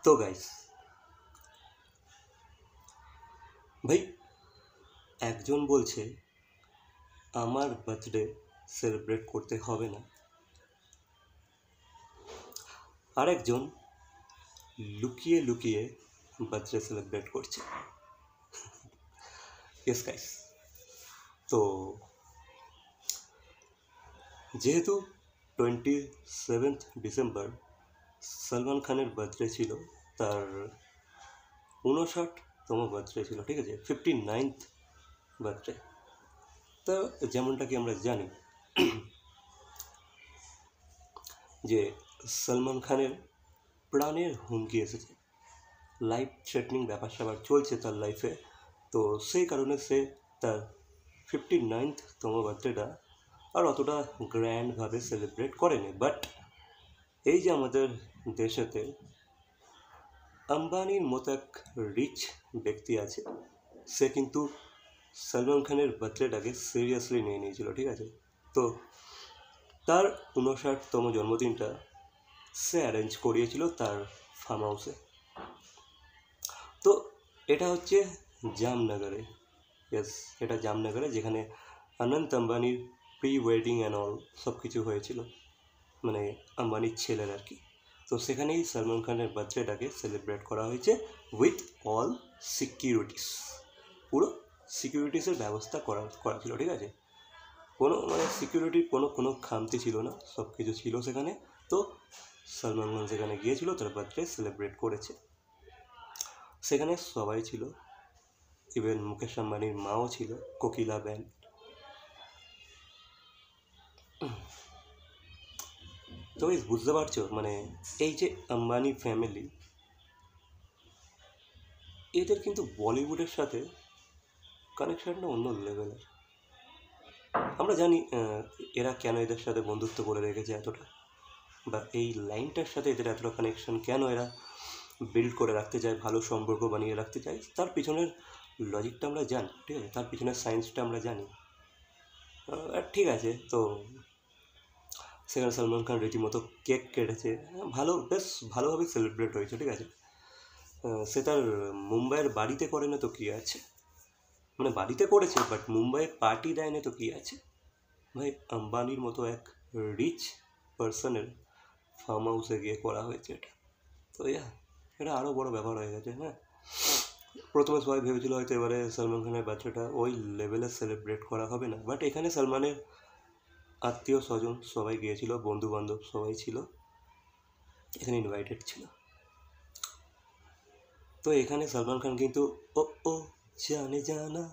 তো গাইস ভাই, একজন বলছে আমার বার্থডে সেলিব্রেট করতে হবে না, আরেকজন লুকিয়ে লুকিয়ে বার্থডে সেলিব্রেট করছে। ইয়েস গাইস, তো যেহেতু 27 ডিসেম্বর সলমান খানের বার্থডে ছিল, তার 59তম বার্থডে ছিল, ঠিক আছে, 59th বার্থডে। তো যেমনটা কি আমরা জানি যে সলমান খানের প্রাণের হুমকি এসেছে, লাইফ থ্রেটনিং ব্যাপার স্যাপার চলছে তার লাইফে। তো সেই কারণে সে তার 59তম বার্থডেটা আর অতটা গ্র্যান্ডভাবে সেলিব্রেট করেনি। বাট এই যে আমাদের দেশেতে আম্বানির মতো এক রিচ ব্যক্তি আছে, সে কিন্তু সলমান খানের বার্থডেটাকে সিরিয়াসলি নিয়ে নিয়েছিল, ঠিক আছে। তো তার 59তম জন্মদিনটা সে অ্যারেঞ্জ করিয়েছিল তার ফার্ম হাউসে। তো এটা হচ্ছে জামনগরে, ইয়েস, এটা জামনগরে, যেখানে অনন্ত আম্বানির প্রি ওয়েডিং অ্যান্ড অল সব কিছু হয়েছিল, মানে আম্বানির ছেলের আর কি। তো সেখানেই সলমান খানের বার্থডেটাকে সেলিব্রেট করা হয়েছে উইথ অল সিকিউরিটিস, পুরো সিকিউরিটিসের ব্যবস্থা করা ছিল, ঠিক আছে। কোনো সিকিউরিটির কোনো খামতি ছিল না, সব কিছু ছিল সেখানে। তো সলমান খান সেখানে গিয়েছিল, তার বার্থডে সেলিব্রেট করেছে। সেখানে সবাই ছিল, ইভেন মুকেশ আম্বানির মাও ছিল, কোকিলা বেন। তো বুঝতে পারছো, মানে এই যে আম্বানি ফ্যামিলি, এদের কিন্তু বলিউডের সাথে কানেকশানটা অন্য লেভেলের। আমরা জানি এরা কেন এদের সাথে বন্ধুত্ব করে রেখেছে এতটা, বা এই লাইনটার সাথে এদের এতটা কানেকশান কেন এরা বিল্ড করে রাখতে চায়, ভালো সম্পর্ক বানিয়ে রাখতে চায়, তার পিছনের লজিকটা আমরা জানি, ঠিক আছে, তার পিছনের সায়েন্সটা আমরা জানি। ঠিক আছে, তো সেখানে সলমান খান রীতিমতো কেক কেটেছে, বেশ ভালোভাবে সেলিব্রেট হয়েছে, ঠিক আছে। সে তার মুম্বাইয়ের বাড়িতে করে না তো কী আছে, মানে বাড়িতে করেছে, বাট মুম্বাইয়ে পার্টি দেয় না তো কী আছে। ভাই, আম্বানির মতো এক রিচ পার্সনের ফার্ম হাউসে গিয়ে করা হয়েছে এটা। তো এটা আরও বড় ব্যাপার হয়ে গেছে। হ্যাঁ, প্রথমে সবাই ভেবেছিল হয়তো এবারে সলমান খানের বার্থডেটা ওই লেভেলে সেলিব্রেট করা হবে না, বাট এখানে সলমানের আত্মীয় স্বজন সবাই গিয়েছিল, বন্ধুবান্ধব সবাই ছিল, এখানে ইনভাইটেড ছিল। তো এখানে সলমান খান কিন্তু ও ও জানে জানা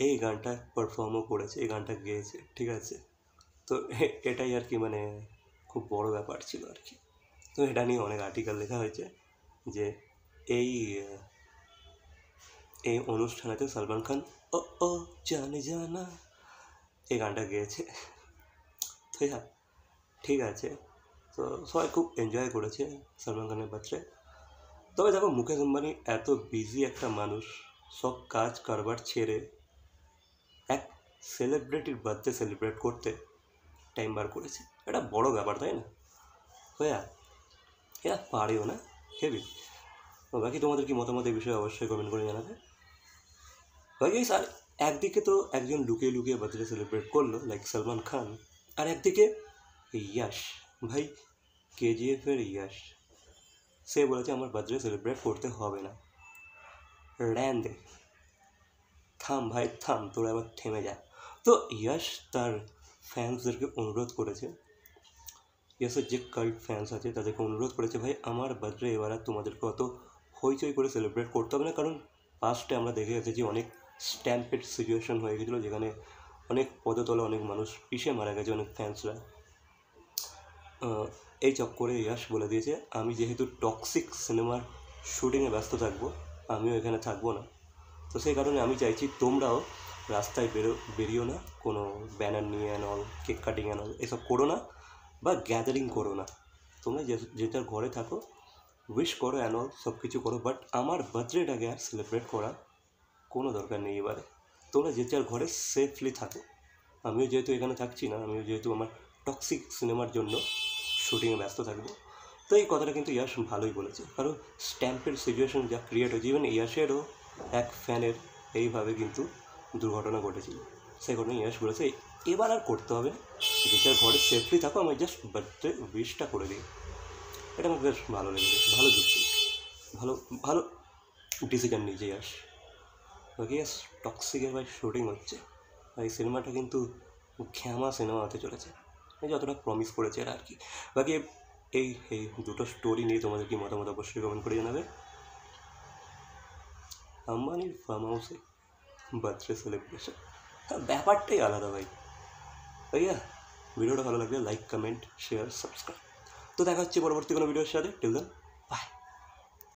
এই গানটা পারফর্মও করেছে, এই গানটা গেয়েছে, ঠিক আছে। তো এটাই আর কি, মানে খুব বড় ব্যাপার ছিল আর কি। তো এটা নিয়ে অনেক আর্টিকেল লেখা হয়েছে যে এই এই অনুষ্ঠানেতে সলমান খান ও ও জানে জানা এই গানটা গেয়েছে। তো ঠিক আছে, তো সবাই খুব এনজয় করেছে সলমান খানের বার্থডে। তবে দেখো, মুকেশ আম্বানি এত বিজি একটা মানুষ, সব কাজ কারবার ছেড়ে এক সেলিব্রিটির বার্থডে সেলিব্রেট করতে টাইম বার করেছে, এটা বড় ব্যাপার, তাই না? তো এরা পারেও না, হেভি। বাকি তোমাদের কি মতামত এই বিষয়ে অবশ্যই কমেন্ট করে জানাবে। বাকি স্যার, একদিকে তো একজন লুকিয়ে লুকিয়ে বার্থডে সেলিব্রেট করলো লাইক সলমান খান, আর একদিকে ইয়াশ ভাই, কেজিএফের ইয়াশ, সে বলেছে আমার বার্থডে সেলিব্রেট করতে হবে না। র্যান দে, থাম ভাই থাম, তোরা এবার থেমে যা। তো ইয়াশ তার ফ্যান্সদেরকে অনুরোধ করেছে, ইয়াসের যে কাল্ট ফ্যান্স আছে তাদেরকে অনুরোধ করেছে, ভাই আমার বার্থডে এবার আর তোমাদেরকে অত হইচই করে সেলিব্রেট করতে হবে না, কারণ পাস্টে আমরা দেখে এসেছি অনেক স্ট্যাম্পেড সিচুয়েশন হয়ে গেছিলো, যেখানে অনেক পদতলে অনেক মানুষ পিষে মারা গেছে, অনেক ফ্যান্সরা। এই চক্করে ইয়াশ বলে দিয়েছে, আমি যেহেতু টক্সিক সিনেমার শুটিংয়ে ব্যস্ত থাকবো, আমিও এখানে থাকবো না। তো সেই কারণে আমি চাইছি তোমরাও রাস্তায় বেরিও না, কোনো ব্যানার নিয়ে and all, cake cutting and all এসব করো না, বা গ্যাদারিং করো না। তোমরা যে যার ঘরে থাকো, উইশ করো অ্যান্ড অল, সব কিছু করো, বাট আমার বার্থডেটাকে আর সেলিব্রেট করার কোনো দরকার নেই এবারে। তোমরা যে যার ঘরে সেফলি থাকো, আমিও যেহেতু এখানে থাকছি না, আমিও যেহেতু আমার টক্সিক সিনেমার জন্য শুটিংয়ে ব্যস্ত থাকবো, তো এই কথাটা কিন্তু ইয়াশ ভালোই বলেছে, কারণ স্ট্যাম্পের সিচুয়েশন যা ক্রিয়েট হয়েছে, ইভেন ইয়াশেরও এক ফ্যানের এইভাবে কিন্তু দুর্ঘটনা ঘটেছিল। সেই ঘটনা ইয়াশ বলেছে এবার আর করতে হবে না, যে যার ঘরে সেফলি থাকো, আমার জাস্ট বার্থডে উইশটা করে দিই। এটা আমার বেশ ভালো লেগেছে, ভালো যুক্তি, ভালো ভালো ডিসিশন নিয়েছে ইয়াশ। বাকি ইয়াশ টক্সিকের ভাই শুটিং হচ্ছে, এই সিনেমাটা কিন্তু খ্যামা সিনেমা হতে চলেছে, এই যতটা প্রমিস করেছে এরা আর কি। বাকি এই এই দুটো স্টোরি নিয়ে তোমাদের কি মতামত অবশ্যই কমেন্ট করে জানাবে। আম্বানির ফার্ম হাউসে বার্থডে সেলিব্রেশন, ব্যাপারটাই আলাদা ভাই। ভাইয়া ভিডিওটা ভালো লাগলে লাইক, কমেন্ট, শেয়ার, সাবস্ক্রাইব। তো দেখা হচ্ছে পরবর্তী কোনো ভিডিওর সাথে। Till then